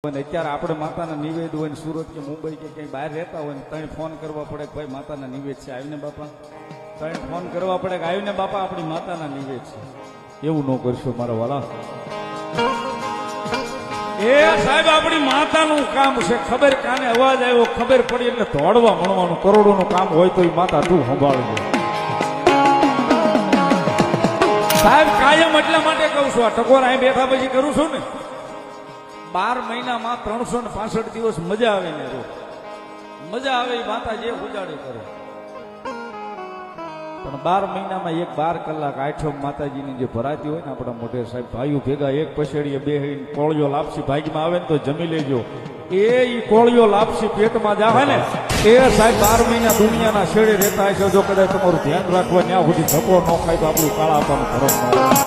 અત્યારે આપણે માતાના નિવેદ હોય ને સુરત કે મુંબઈ કે ક્યાંય બહાર રહેતા હોય ને ત્રણ ફોન કરવા પડે કે ભાઈ માતાના નિવેદ છે આવીને બાપા, ત્રણ ફોન કરવા પડે કે આવીને બાપા આપણી માતાના નિવેદ છે. એવું ન કરશો મારા વાલા. એ સાહેબ આપણી માતાનું કામ છે. ખબર કાને અવાજ આવ્યો ખબર પડી એટલે દોડવા મળવાનું. કરોડોનું કામ હોય તો એ માતા તું સંભાળજો સાહેબ. કાયમ એટલા માટે કહું છું, આ ટકોર અહીં બેઠા પછી કરું છું ને, 12 મહિનામાં 365 દિવસ મજા આવે ને રોજ મજા આવે એ માતા જે ઉજાડે કરે. પણ 12 મહિનામાં 12 કલાક આઠમ માતાજીની જે ભરાતી હોય ને આપણા મોઢે સાહેબ, ભાઈઓ ભેગા એક પછેડીએ બેહીને કોળિયો લાપસી ભાગમાં આવે ને તો જમી લેજો. એ કોળિયો લાપસી પેટમાં જાવે ને એ સાહેબ 12 મહિના દુનિયાના છેડે રહેતા હશે. જો કદાચ તમારું ધ્યાન રાખવા ત્યાં સુધી ધક્કો ન ખાય તો આપણું કાળા આપવાનું ધર્મ.